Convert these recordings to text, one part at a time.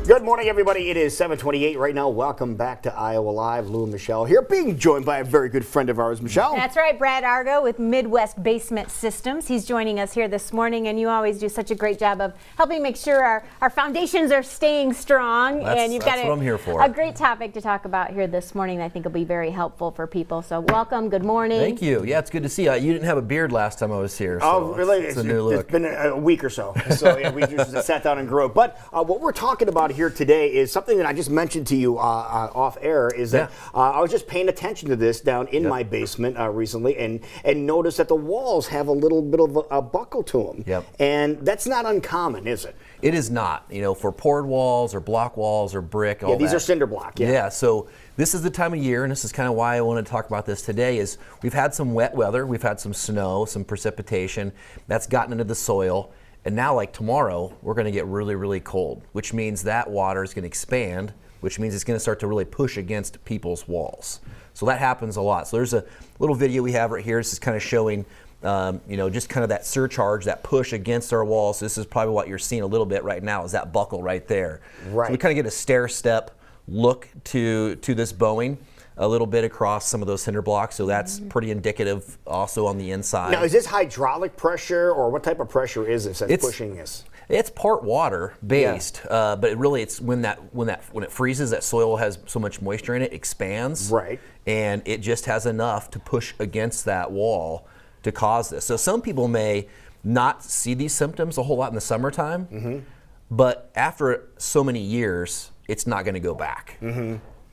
Good morning, everybody. It is 7:28 right now. Welcome back to Iowa Live. Lou and Michelle here, being joined by a very good friend of ours, Michelle. That's right, Brad Argo with Midwest Basement Systems. He's joining us here this morning, and you always do such a great job of helping make sure our foundations are staying strong. And you've got what I'm here for. A great topic to talk about here this morning that I think will be very helpful for people. So welcome, good morning. Thank you. Yeah, it's good to see you. You didn't have a beard last time I was here. So Oh, really? It's a new look. It's been a week or so. So yeah, we just sat down and grew up. But what we're talking about here today is something that I just mentioned to you off air. Is that I was just paying attention to this down in my basement recently, and noticed that the walls have a little bit of a buckle to them. Yep. And that's not uncommon, is it? It is not. You know, for poured walls or block walls or brick. All These that. are cinder block. Yeah. So this is the time of year, and this is kind of why I wanted to talk about this today. Is we've had some wet weather, we've had some snow, some precipitation that's gotten into the soil. And now, like tomorrow, we're going to get really, really cold, which means that water is going to expand, which means it's going to start to really push against people's walls. So that happens a lot. So there's a little video we have right here. This is kind of showing, just kind of that surcharge, that push against our walls. So this is probably what you're seeing a little bit right now is that buckle right there. Right. So we kind of get a stair step look to this bowing a little bit across some of those cinder blocks, so that's pretty indicative also on the inside. Now, is this hydraulic pressure, or what type of pressure is this that's pushing this? It's part water based, but it's when it freezes, that soil has so much moisture in it, expands, right, and it just has enough to push against that wall to cause this. So some people may not see these symptoms a whole lot in the summertime, but after so many years, it's not going to go back.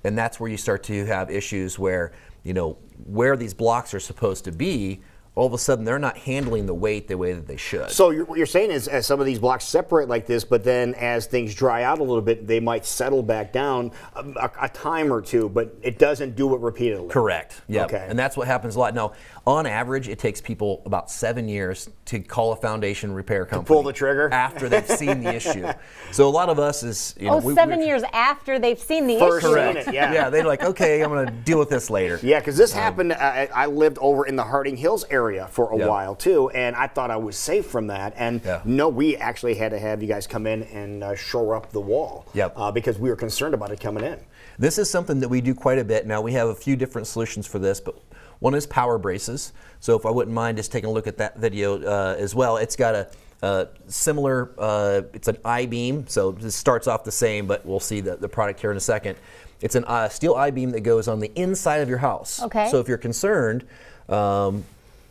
And that's where you start to have issues where, where these blocks are supposed to be, all of a sudden they're not handling the weight the way that they should. So what you're saying is, as some of these blocks separate like this, but then as things dry out a little bit, they might settle back down a time or two, but it doesn't do it repeatedly. Correct. Yeah. Okay. And that's what happens a lot. Now, on average, it takes people about 7 years to call a foundation repair company. To pull the trigger? After they've seen the issue. So a lot of us is, 7 years after they've seen the First issue. seen it, yeah. Yeah, they're like, okay, I'm going to deal with this later. Yeah, because this happened, I lived over in the Harding Hills area for a while too, and I thought I was safe from that. And no, we actually had to have you guys come in and shore up the wall because we were concerned about it coming in. This is something that we do quite a bit. Now, we have a few different solutions for this, but one is power braces. So if I wouldn't mind just taking a look at that video as well. It's got a similar, it's an I-beam, so this starts off the same, but we'll see the product here in a second. It's a steel I-beam that goes on the inside of your house. Okay. So if you're concerned,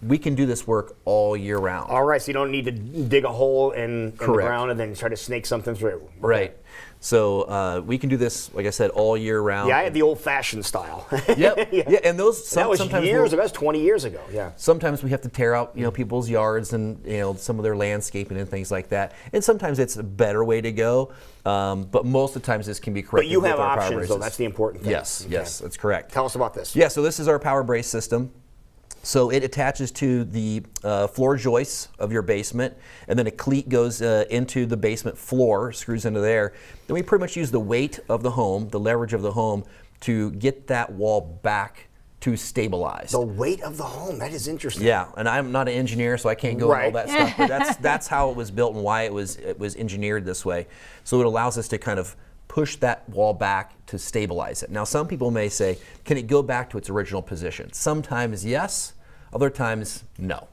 we can do this work all year round. All right, so you don't need to dig a hole in the ground and then try to snake something through. Okay. Right. So we can do this, like I said, all year round. Yeah, I had the old-fashioned style. Yep. Yeah, and those that was sometimes years ago. That's 20 years ago. Yeah. Sometimes we have to tear out, people's yards and some of their landscaping and things like that. And sometimes it's a better way to go. But most of the times this can be corrected. But you have with our power options, braces. though. That's the important thing. Yes. Okay. Yes, that's correct. Tell us about this. Yeah. So this is our power brace system. So it attaches to the floor joists of your basement, and then a cleat goes into the basement floor, screws into there. Then we pretty much use the weight of the home, the leverage of the home, to get that wall back to stabilize. The weight of the home, that is interesting. Yeah, and I'm not an engineer, so I can't go into all that stuff, but that's how it was built and why it was engineered this way. So it allows us to kind of push that wall back to stabilize it. Now, some people may say, can it go back to its original position? Sometimes yes, other times no.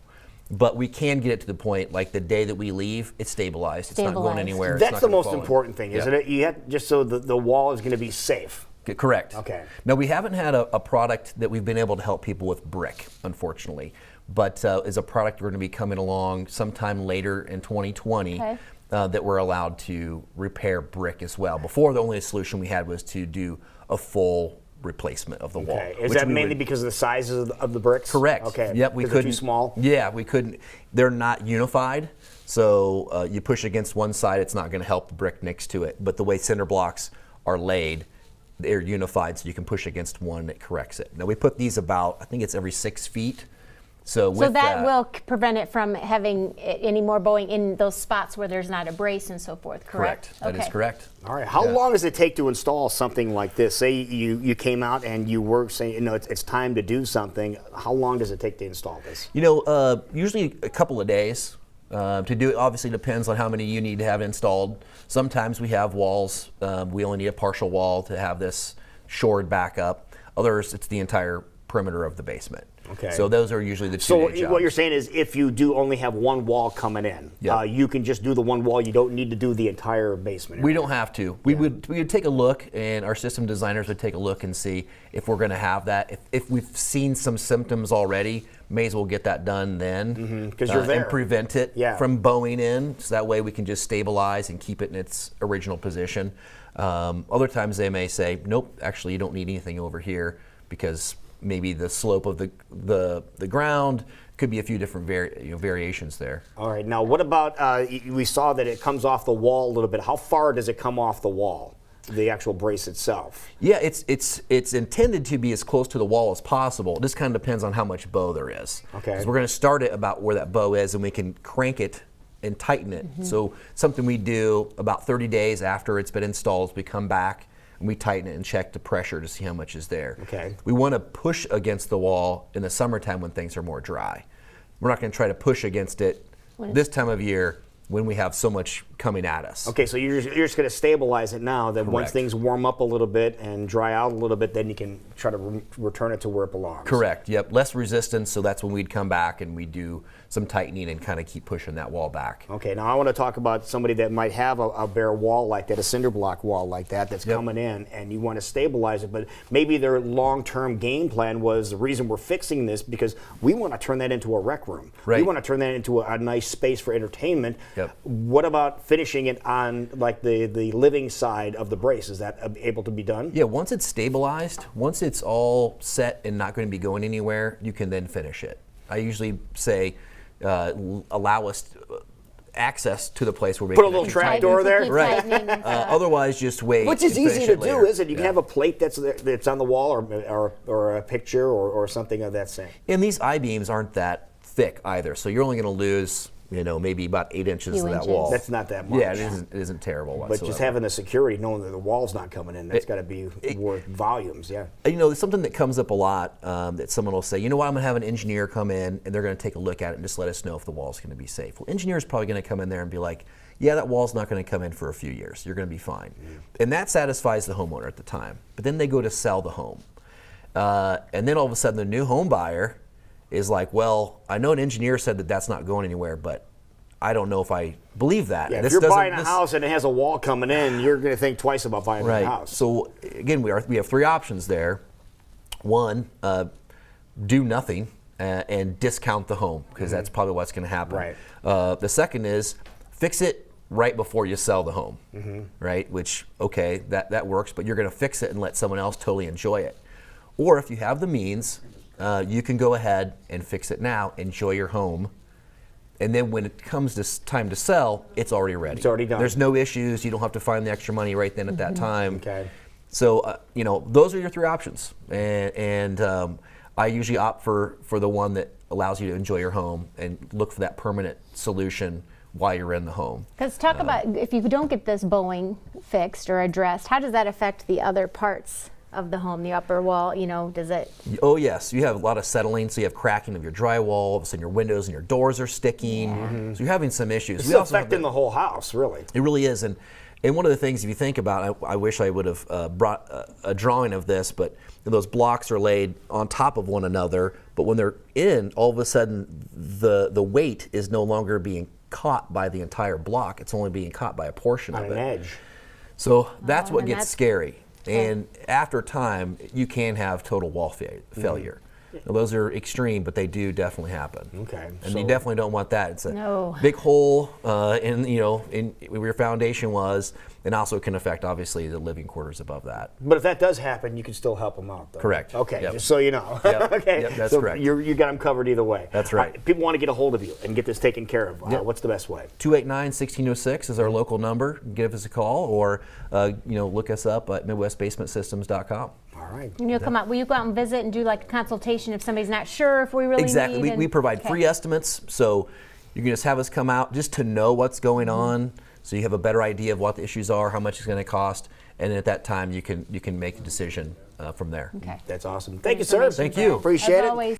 But we can get it to the point, like the day that we leave, it's stabilized. It's not going anywhere. That's the most important thing, isn't it? You have, just so the wall is going to be safe. Correct. Okay. Now, we haven't had a product that we've been able to help people with brick, unfortunately, but is a product we're going to be coming along sometime later in 2020. Okay. That we're allowed to repair brick as well. Before, the only solution we had was to do a full replacement of the wall. Is that mainly because of the sizes of the bricks? Correct. Okay. Yep, we couldn't. Too small. Yeah, we couldn't. They're not unified, so you push against one side, it's not going to help the brick next to it. But the way cinder blocks are laid, they're unified, so you can push against one that corrects it. Now we put these about, I think it's every 6 feet. So that will prevent it from having any more bowing in those spots where there's not a brace and so forth, correct? That is correct. All right. How long does it take to install something like this? Say you came out and you were saying, it's time to do something. How long does it take to install this? Usually a couple of days. To do it obviously depends on how many you need to have installed. Sometimes we have walls. We only need a partial wall to have this shored back up. Others, it's the entire perimeter of the basement. Okay. So those are usually the So two-day jobs. what you're saying is, if you do only have one wall coming in, Yeah. you can just do the one wall. You don't need to do the entire basement. We don't have to. We would take a look, and our system designers would take a look and see if we're going to have that. If we've seen some symptoms already, may as well get that done then, 'cause you're there. and prevent it from bowing in. So that way we can just stabilize and keep it in its original position. Other times they may say, nope, actually you don't need anything over here because maybe the slope of the ground could be a few different variations there. All right. Now, what about? We saw that it comes off the wall a little bit. How far does it come off the wall? The actual brace itself. Yeah, it's intended to be as close to the wall as possible. This kind of depends on how much bow there is. Okay. So we're going to start it about where that bow is, and we can crank it and tighten it. So something we do about 30 days after it's been installed, we come back and we tighten it and check the pressure to see how much is there. Okay. We want to push against the wall in the summertime when things are more dry. We're not going to try to push against it this time of year when we have so much coming at us. Okay, so you're just going to stabilize it now. Then once Correct. things warm up a little bit and dry out a little bit, then you can try to return it to where it belongs. Correct. Yep. Less resistance, so that's when we'd come back and we'd do some tightening and kind of keep pushing that wall back. Okay, now I want to talk about somebody that might have a bare wall like that, a cinder block wall like that, that's coming in, and you want to stabilize it, but maybe their long-term game plan was the reason we're fixing this because we want to turn that into a rec room. Right. We want to turn that into a nice space for entertainment. Yep. What about finishing it on like the living side of the brace? Is that able to be done? Yeah, once it's stabilized, once it's all set and not going to be going anywhere, you can then finish it. I usually say allow us access to the place where we Put a can little actually trap tighten door it. there? Keep Right. tightening and stuff. Otherwise, just wait. Which is and easy finish to it later. do, isn't it? You can Yeah. have a plate that's on the wall or a picture or something of that same. And these I-beams aren't that thick either, so you're only going to lose, maybe about 8 inches Few of that inches. wall. That's not that much. Yeah, it isn't terrible But whatsoever. just having the security, knowing that the wall's not coming in, that's got to be worth volumes, yeah. Something that comes up a lot that someone will say, you know what, I'm going to have an engineer come in and they're going to take a look at it and just let us know if the wall's going to be safe. Well, engineer's probably going to come in there and be like, yeah, that wall's not going to come in for a few years. You're going to be fine. And that satisfies the homeowner at the time. But then they go to sell the home. And then all of a sudden the new home buyer is like, well, I know an engineer said that that's not going anywhere, but I don't know if I believe that. Yeah, And if you're buying a house and it has a wall coming in, you're going to think twice about buying Right. a house. So again, we have 3 options there. One, do nothing and discount the home because that's probably what's going to happen. Right. The second is fix it right before you sell the home, right? Which, okay, that works, but you're going to fix it and let someone else totally enjoy it. Or if you have the means, you can go ahead and fix it now, enjoy your home, and then when it comes to time to sell, it's already ready. It's already done. There's no issues. You don't have to find the extra money right then at that time. Okay. So, those are your 3 options. And I usually opt for the one that allows you to enjoy your home and look for that permanent solution while you're in the home. Because talk about if you don't get this bowing fixed or addressed, how does that affect the other parts of the home, the upper wall? Does it? Oh yes, you have a lot of settling, so you have cracking of your drywall. All of a sudden, your windows and your doors are sticking. So you're having some issues. It's affecting the whole house, really. It really is, and one of the things, if you think about, I wish I would have brought a drawing of this, but those blocks are laid on top of one another. But when they're in, all of a sudden, the weight is no longer being caught by the entire block. It's only being caught by a portion On of an it. edge. So that's what and gets that's- scary. And after time, you can have total wall failure. Now, those are extreme, but they do definitely happen. Okay, And so- you definitely don't want that. It's a No. big hole in where your foundation was, and also can affect obviously the living quarters above that. But if that does happen, you can still help them out, though. Correct. Okay, Yep. just so you know. Yep. Okay, Yep, that's so correct. You got them covered either way. That's right. People want to get a hold of you and get this taken care of. Yep. What's the best way? 289-1606 is our local number. Give us a call or look us up at MidwestBasementSystems.com. All right. And you'll come out. Will you go out and visit and do like a consultation if somebody's not sure if we really Exactly. need? We provide Okay. free estimates, so you can just have us come out just to know what's going on, so you have a better idea of what the issues are, how much it's going to cost, and at that time you can make a decision from there. Okay. That's awesome. Thank you, sir. Thank you. Appreciate As it. always.